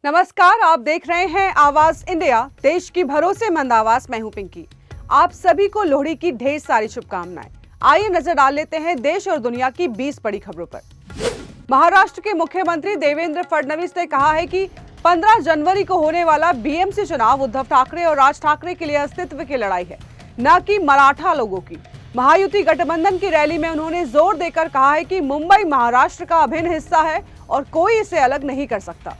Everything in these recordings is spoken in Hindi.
नमस्कार, आप देख रहे हैं आवाज इंडिया, देश की भरोसेमंद आवाज। मैं हूं पिंकी। आप सभी को लोहड़ी की ढेर सारी शुभकामनाएं। आइए नजर डाल लेते हैं देश और दुनिया की 20 बड़ी खबरों पर। महाराष्ट्र के मुख्यमंत्री देवेंद्र फडणवीस ने कहा है कि 15 जनवरी को होने वाला बीएमसी चुनाव उद्धव ठाकरे और राज ठाकरे के लिए अस्तित्व की लड़ाई है, न कि मराठा लोगों की। महायुति गठबंधन की रैली में उन्होंने जोर देकर कहा है कि मुंबई महाराष्ट्र का अभिन्न हिस्सा है और कोई इसे अलग नहीं कर सकता।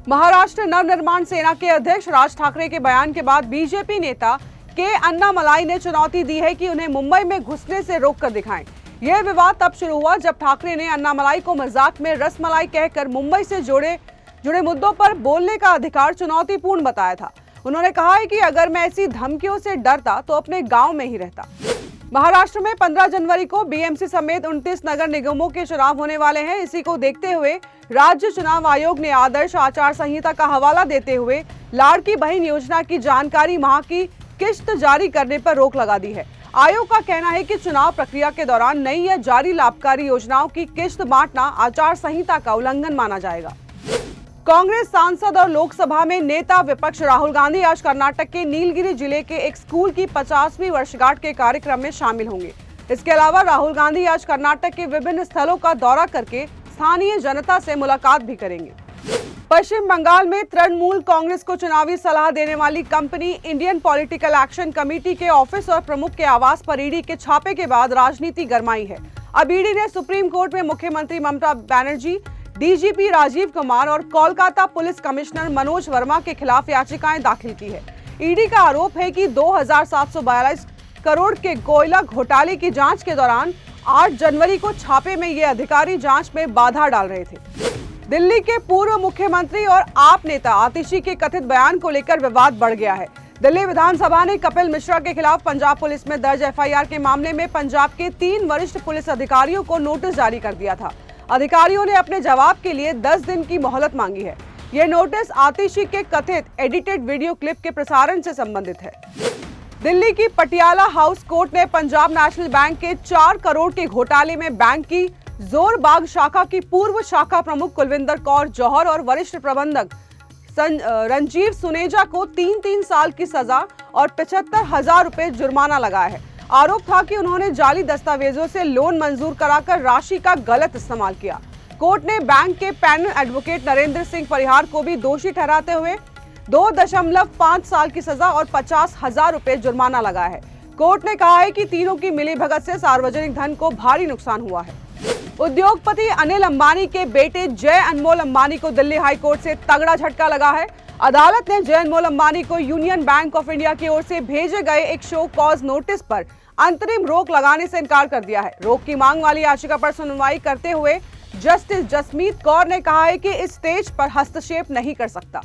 महाराष्ट्र नवनिर्माण सेना के अध्यक्ष राज ठाकरे के बयान के बाद बीजेपी नेता के अन्नामलाई ने चुनौती दी है कि उन्हें मुंबई में घुसने से रोककर दिखाएं। यह विवाद तब शुरू हुआ जब ठाकरे ने अन्नामलाई को मजाक में रसमलाई कहकर मुंबई से जुड़े मुद्दों पर बोलने का अधिकार चुनौतीपूर्ण बताया था। उन्होंने कहा है कि अगर मैं ऐसी धमकियों से डरता तो अपने गांव में ही रहता। महाराष्ट्र में 15 जनवरी को बीएमसी समेत 29 नगर निगमों के चुनाव होने वाले हैं। इसी को देखते हुए राज्य चुनाव आयोग ने आदर्श आचार संहिता का हवाला देते हुए लाड़की बहन योजना की जानकारी माह की किश्त जारी करने पर रोक लगा दी है। आयोग का कहना है कि चुनाव प्रक्रिया के दौरान नई या जारी लाभकारी योजनाओं की किश्त बांटना आचार संहिता का उल्लंघन माना जाएगा। कांग्रेस सांसद और लोकसभा में नेता विपक्ष राहुल गांधी आज कर्नाटक के नीलगिरी जिले के एक स्कूल की 50वीं वर्षगांठ के कार्यक्रम में शामिल होंगे। इसके अलावा राहुल गांधी आज कर्नाटक के विभिन्न स्थलों का दौरा करके स्थानीय जनता से मुलाकात भी करेंगे। पश्चिम बंगाल में तृणमूल कांग्रेस को चुनावी सलाह देने वाली company Indian political action committee के ऑफिस और प्रमुख के आवास पर ईडी के छापे के बाद राजनीति गरमाई है। अब ईडी ने सुप्रीम कोर्ट में मुख्यमंत्री ममता बनर्जी, डीजीपी राजीव कुमार और कोलकाता पुलिस कमिश्नर मनोज वर्मा के खिलाफ याचिकाएं दाखिल की है। ईडी का आरोप है कि 2742 करोड़ के कोयला घोटाले की जांच के दौरान 8 जनवरी को छापे में ये अधिकारी जांच में बाधा डाल रहे थे। दिल्ली के पूर्व मुख्यमंत्री और आप नेता आतिशी के कथित बयान को लेकर विवाद बढ़ गया है। दिल्ली विधानसभा ने कपिल मिश्रा के खिलाफ पंजाब पुलिस में दर्ज एफआईआर के मामले में पंजाब के 3 वरिष्ठ पुलिस अधिकारियों को नोटिस जारी कर दिया था। अधिकारियों ने अपने जवाब के लिए 10 दिन की मोहलत मांगी है। यह नोटिस आतिशी के कथित एडिटेड वीडियो क्लिप के प्रसारण से संबंधित है। दिल्ली की पटियाला हाउस कोर्ट ने पंजाब नेशनल बैंक के 4 करोड़ के घोटाले में बैंक की जोरबाग शाखा की पूर्व शाखा प्रमुख कुलविंदर कौर जौहर और वरिष्ठ प्रबंधक रंजीव सुनेजा को 3 साल की सजा और 75,000 रुपए जुर्माना लगाया है। आरोप था कि उन्होंने जाली दस्तावेजों से लोन मंजूर कराकर राशि का गलत इस्तेमाल किया। कोर्ट ने बैंक के पैनल एडवोकेट नरेंद्र सिंह परिहार को भी दोषी ठहराते हुए 2.5 साल की सजा और 50,000 रुपए जुर्माना लगाया है। कोर्ट ने कहा है कि तीनों की मिलीभगत से सार्वजनिक धन को भारी नुकसान हुआ है। उद्योगपति अनिल अंबानी के बेटे जय अनमोल अंबानी को दिल्ली हाई कोर्ट से तगड़ा झटका लगा है। अदालत ने जय अनमोल अंबानी को यूनियन बैंक ऑफ इंडिया की ओर से भेजे गए एक शो कॉज नोटिस पर अंतरिम रोक लगाने से इनकार कर दिया है। रोक की मांग वाली याचिका पर सुनवाई करते हुए जस्टिस जसमीत कौर ने कहा है कि इस स्टेज पर हस्तक्षेप नहीं कर सकता।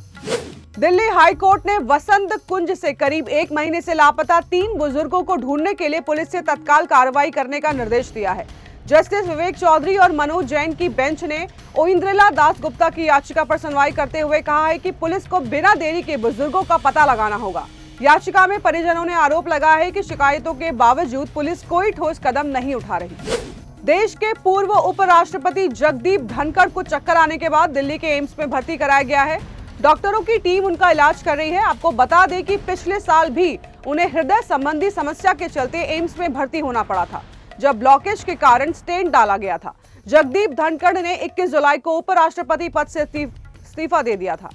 दिल्ली हाई कोर्ट ने वसंत कुंज से करीब 1 महीने से लापता 3 बुजुर्गों को ढूंढने के लिए पुलिस से तत्काल कार्रवाई करने का निर्देश दिया है। जस्टिस विवेक चौधरी और मनोज जैन की बेंच ने ओइंद्रिला दास गुप्ता की याचिका पर सुनवाई करते हुए कहा है कि पुलिस को बिना देरी के बुजुर्गों का पता लगाना होगा। याचिका में परिजनों ने आरोप लगाया है कि शिकायतों के बावजूद पुलिस कोई ठोस कदम नहीं उठा रही। देश के पूर्व उपराष्ट्रपति जगदीप धनखड़ को चक्कर आने के बाद दिल्ली के एम्स में भर्ती कराया गया है। डॉक्टरों की टीम उनका इलाज कर रही है। आपको बता दें कि पिछले साल भी उन्हें हृदय संबंधी समस्या के चलते एम्स में भर्ती होना पड़ा था, जब ब्लॉकेज के कारण स्टेंट डाला गया था। जगदीप धनखड़ ने 21 जुलाई को उपराष्ट्रपति पद से इस्तीफा दे दिया था।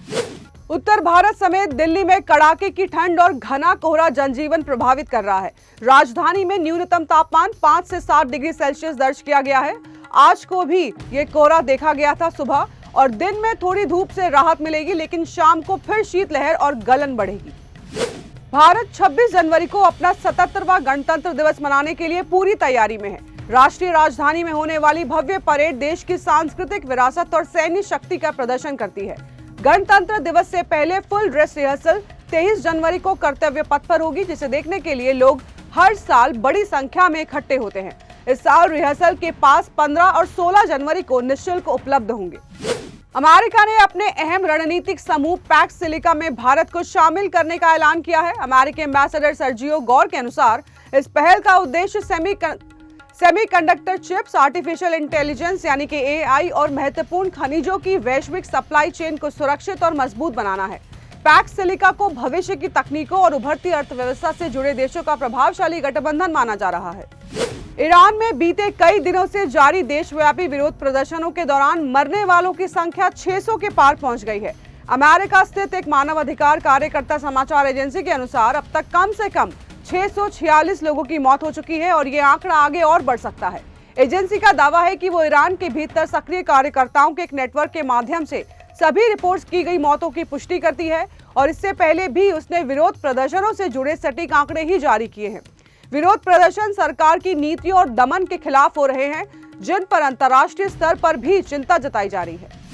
उत्तर भारत समेत दिल्ली में कड़ाके की ठंड और घना कोहरा जनजीवन प्रभावित कर रहा है। राजधानी में न्यूनतम तापमान 5 से 7 डिग्री सेल्सियस दर्ज किया गया है। आज को भी ये कोहरा देखा गया था सुबह, और दिन में थोड़ी धूप से राहत मिलेगी, लेकिन शाम को फिर शीतलहर और गलन बढ़ेगी। भारत 26 जनवरी को अपना 77वां गणतंत्र दिवस मनाने के लिए पूरी तैयारी में है। राष्ट्रीय राजधानी में होने वाली भव्य परेड देश की सांस्कृतिक विरासत और सैन्य शक्ति का प्रदर्शन करती है। गणतंत्र दिवस से पहले फुल ड्रेस रिहर्सल 23 जनवरी को कर्तव्य पथ पर होगी, जिसे देखने के लिए लोग हर साल बड़ी संख्या में इकट्ठे होते हैं। इस साल रिहर्सल के पास 15 और 16 जनवरी को निःशुल्क उपलब्ध होंगे। अमेरिका ने अपने अहम रणनीतिक समूह पैक्स सिलिका में भारत को शामिल करने का ऐलान किया है। अमेरिकी एम्बेसडर सर्जियो गौर के अनुसार इस पहल का उद्देश्य सेमीकंडक्टर चिप्स, आर्टिफिशियल इंटेलिजेंस यानी कि एआई और महत्वपूर्ण खनिजों की वैश्विक सप्लाई चेन को सुरक्षित और मजबूत बनाना है। पैक्स सिलिका को भविष्य की तकनीकों और उभरती अर्थव्यवस्था से जुड़े देशों का प्रभावशाली गठबंधन माना जा रहा है। ईरान में बीते कई दिनों से जारी देशव्यापी विरोध प्रदर्शनों के दौरान मरने वालों की संख्या 600 के पार पहुंच गई है। अमेरिका स्थित एक मानवाधिकार कार्यकर्ता समाचार एजेंसी के अनुसार अब तक कम से कम 646 लोगों की मौत हो चुकी है और ये आंकड़ा आगे और बढ़ सकता है। एजेंसी का दावा है कि वो ईरान के भीतर सक्रिय कार्यकर्ताओं के एक नेटवर्क के माध्यम से सभी रिपोर्ट की गई मौतों की पुष्टि करती है और इससे पहले भी उसने विरोध प्रदर्शनों से जुड़े सटीक आंकड़े ही जारी किए हैं। विरोध प्रदर्शन सरकार की नीतियों और दमन के खिलाफ हो रहे हैं, जिन पर अंतर्राष्ट्रीय स्तर पर भी चिंता जताई जा रही है।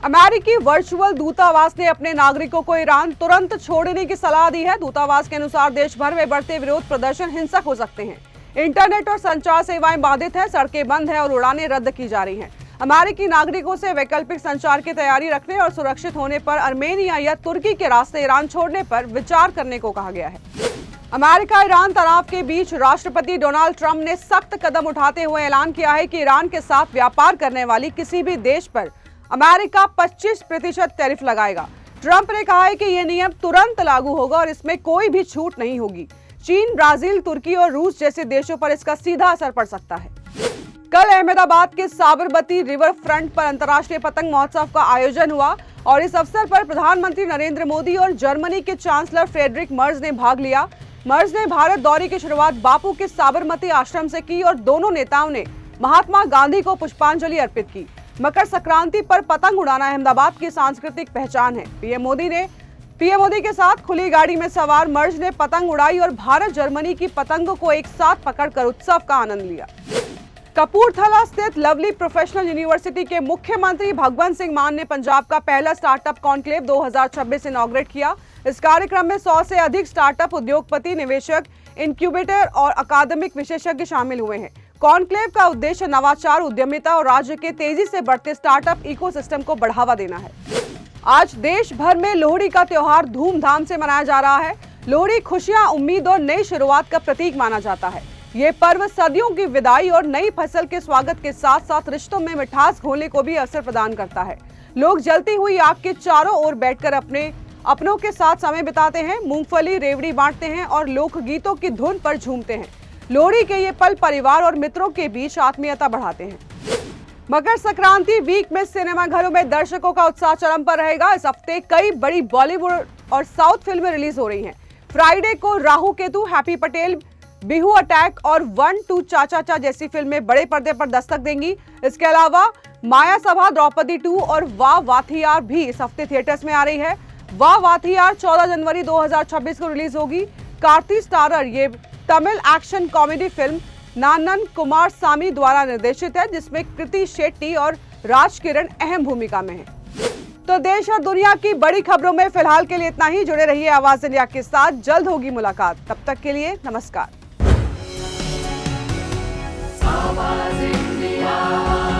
अमेरिकी वर्चुअल दूतावास ने अपने नागरिकों को ईरान तुरंत छोड़ने की सलाह दी है। दूतावास के अनुसार देश भर में बढ़ते विरोध प्रदर्शन हिंसक हो सकते हैं। इंटरनेट और संचार सेवाएं बाधित हैं, सड़कें बंद हैं और उड़ानें रद्द की जा रही हैं। अमेरिकी नागरिकों से वैकल्पिक संचार की तैयारी रखने और सुरक्षित होने पर अर्मेनिया या तुर्की के रास्ते ईरान छोड़ने पर विचार करने को कहा गया है। अमेरिका ईरान तनाव के बीच राष्ट्रपति डोनाल्ड ट्रंप ने सख्त कदम उठाते हुए ऐलान किया है कि ईरान के साथ व्यापार करने वाली किसी भी देश पर अमेरिका 25% टैरिफ लगाएगा। ट्रंप ने कहा है कि यह नियम तुरंत लागू होगा और इसमें कोई भी छूट नहीं होगी। चीन, ब्राजील, तुर्की और रूस जैसे देशों पर इसका सीधा असर पड़ सकता है। कल अहमदाबाद के साबरमती रिवर फ्रंट पर अंतर्राष्ट्रीय पतंग महोत्सव का आयोजन हुआ और इस अवसर पर प्रधानमंत्री नरेंद्र मोदी और जर्मनी के चांसलर फ्रेडरिक मर्ज ने भाग लिया। मर्ज ने भारत दौरे की शुरुआत बापू के साबरमती आश्रम से की और दोनों नेताओं ने महात्मा गांधी को पुष्पांजलि अर्पित की। मकर संक्रांति पर पतंग उड़ाना अहमदाबाद की सांस्कृतिक पहचान है। पीएम मोदी के साथ खुली गाड़ी में सवार मर्ज ने पतंग उड़ाई और भारत जर्मनी की पतंगों को एक साथ पकड़कर उत्सव का आनंद लिया। कपूरथला स्थित लवली प्रोफेशनल यूनिवर्सिटी के मुख्यमंत्री भगवंत सिंह मान ने पंजाब का पहला स्टार्टअप कॉन्क्लेव 2026 इनॉग्रेट किया। इस कार्यक्रम में 100 से अधिक स्टार्टअप उद्योगपति, निवेशक, इंक्यूबेटर और अकादमिक विशेषज्ञ शामिल हुए हैं। कॉन्क्लेव का उद्देश्य नवाचार, उद्यमिता और राज्य के तेजी से बढ़ते स्टार्टअप इकोसिस्टम को बढ़ावा देना है। आज देश भर में लोहड़ी का त्योहार धूमधाम से मनाया जा रहा है। लोहड़ी खुशियां, उम्मीद और नई शुरुआत का प्रतीक माना जाता है। ये पर्व सदियों की विदाई और नई फसल के स्वागत के साथ साथ रिश्तों में मिठास घोलने को भी अवसर प्रदान करता है। लोग जलती हुई आग के चारों ओर बैठकर अपनों के साथ समय बिताते हैं, मूंगफली, रेवड़ी बांटते हैं और लोकगीतों की धुन पर झूमते हैं। लोहड़ी के ये पल परिवार और मित्रों के बीच आत्मीयता बढ़ाते हैं। मकर संक्रांति वीक में सिनेमाघरों में दर्शकों का उत्साह चरम पर रहेगा। इस हफ्ते कई बड़ी बॉलीवुड और साउथ फिल्में रिलीज हो रही हैं। फ्राइडे को राहु केतु, हैप्पी पटेल, बिहू अटैक और 1-2 चाचा जैसी फिल्में बड़े पर्दे पर दस्तक देंगी। इसके अलावा माया सभा, द्रौपदी 2 और वाह वाथियार भी इस हफ्ते थिएटर्स में आ रही है। वाह वाथियार 14 जनवरी 2026 को रिलीज होगी। कार्ती स्टारर ये तमिल एक्शन कॉमेडी फिल्म नानन कुमार सामी द्वारा निर्देशित है, जिसमें कृति शेट्टी और राज किरण अहम भूमिका में हैं। तो देश और दुनिया की बड़ी खबरों में फिलहाल के लिए इतना ही। जुड़े रहिए आवाज इंडिया के साथ, जल्द होगी मुलाकात। तब तक के लिए नमस्कार। आवाज इंडिया।